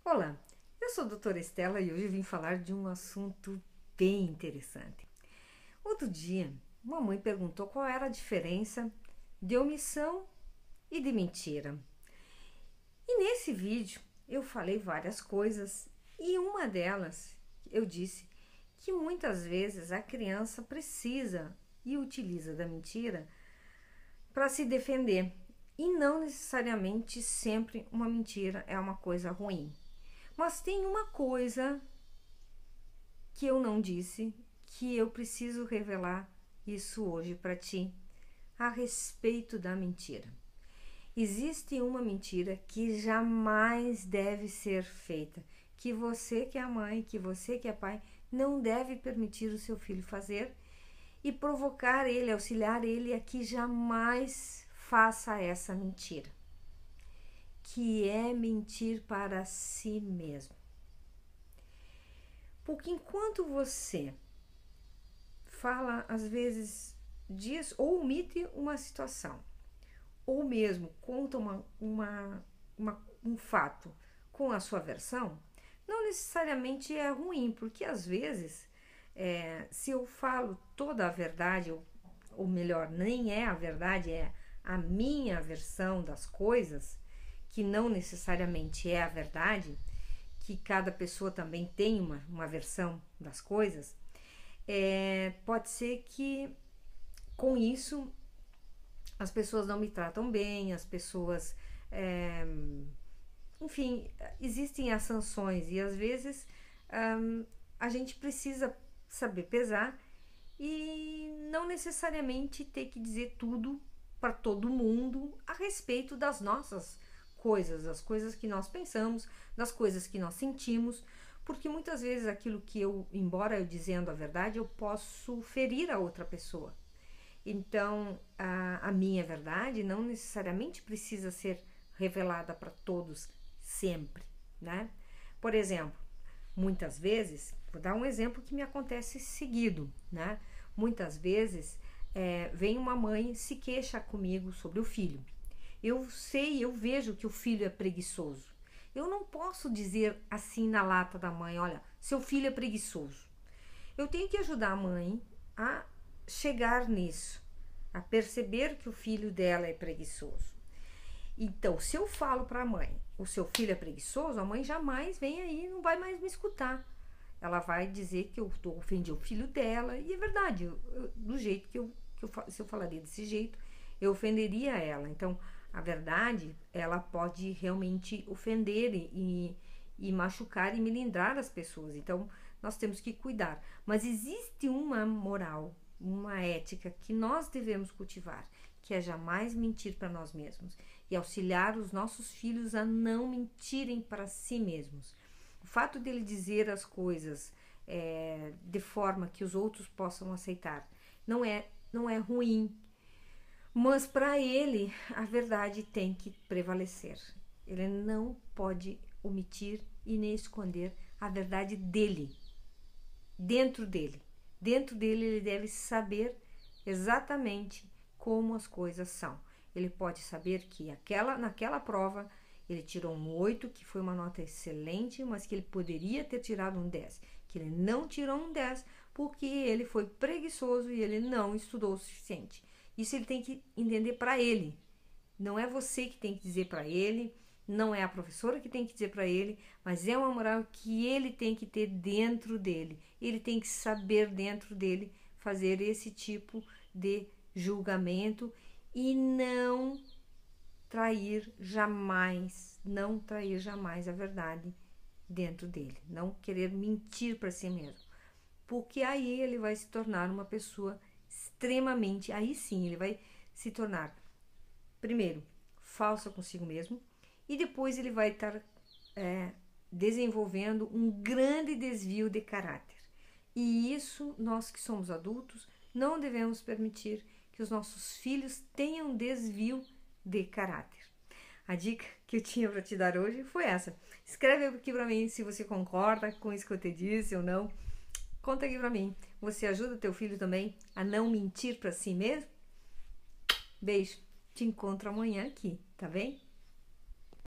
Olá, eu sou a doutora Estela e hoje eu vim falar de um assunto bem interessante. Outro dia, uma mãe perguntou qual era a diferença de omissão e de mentira. E nesse vídeo eu falei várias coisas e uma delas eu disse que muitas vezes a criança precisa e utiliza da mentira para se defender. E não necessariamente sempre uma mentira é uma coisa ruim. Mas tem uma coisa que eu não disse, que eu preciso revelar isso hoje para ti, a respeito da mentira. Existe uma mentira que jamais deve ser feita, que você que é mãe, que você que é pai, não deve permitir o seu filho fazer e provocar ele, auxiliar ele a que jamais faça essa mentira, que é mentir para si mesmo. Porque enquanto você fala, às vezes, diz ou omite uma situação, ou mesmo conta um fato com a sua versão, não necessariamente é ruim, porque às vezes, se eu falo toda a verdade, ou melhor, nem é a verdade, é a minha versão das coisas, que não necessariamente é a verdade, que cada pessoa também tem uma versão das coisas, pode ser que com isso as pessoas não me tratam bem, as pessoas, enfim, existem as sanções e às vezes a gente precisa saber pesar e não necessariamente ter que dizer tudo para todo mundo a respeito das nossas coisas, das coisas que nós pensamos, das coisas que nós sentimos, porque muitas vezes aquilo que embora eu dizendo a verdade, eu posso ferir a outra pessoa. Então, a minha verdade não necessariamente precisa ser revelada para todos sempre, né? Por exemplo, muitas vezes, vou dar um exemplo que me acontece seguido, né? Muitas vezes vem uma mãe se queixa comigo sobre o filho. Eu vejo que o filho é preguiçoso. Eu não posso dizer assim na lata da mãe, olha, seu filho é preguiçoso. Eu tenho que ajudar a mãe a chegar nisso, a perceber que o filho dela é preguiçoso. Então, se eu falo para a mãe, o seu filho é preguiçoso, a mãe jamais vem aí e não vai mais me escutar. Ela vai dizer que eu ofendi o filho dela, e é verdade, do jeito se eu falaria desse jeito, eu ofenderia ela. Então, a verdade, ela pode realmente ofender e machucar e melindrar as pessoas. Então, nós temos que cuidar. Mas existe uma moral, uma ética que nós devemos cultivar, que é jamais mentir para nós mesmos e auxiliar os nossos filhos a não mentirem para si mesmos. O fato dele dizer as coisas de forma que os outros possam aceitar não é ruim, mas para ele a verdade tem que prevalecer. Ele não pode omitir e nem esconder a verdade dele, dentro dele. Dentro dele ele deve saber exatamente como as coisas são. Ele pode saber que naquela prova ele tirou um 8, que foi uma nota excelente, mas que ele poderia ter tirado um 10. Que ele não tirou um 10 porque ele foi preguiçoso e ele não estudou o suficiente. Isso ele tem que entender para ele. Não é você que tem que dizer para ele, não é a professora que tem que dizer para ele, mas é uma moral que ele tem que ter dentro dele. Ele tem que saber dentro dele fazer esse tipo de julgamento e não trair jamais a verdade dentro dele. Não querer mentir para si mesmo. Porque aí ele vai se tornar uma pessoa extremamente, aí sim, ele vai se tornar, primeiro, falsa consigo mesmo, e depois ele vai estar desenvolvendo um grande desvio de caráter. E isso, nós que somos adultos, não devemos permitir que os nossos filhos tenham desvio de caráter. A dica que eu tinha para te dar hoje foi essa. Escreve aqui para mim se você concorda com isso que eu te disse ou não. Conta aqui pra mim. Você ajuda teu filho também a não mentir pra si mesmo? Beijo. Te encontro amanhã aqui, tá bem?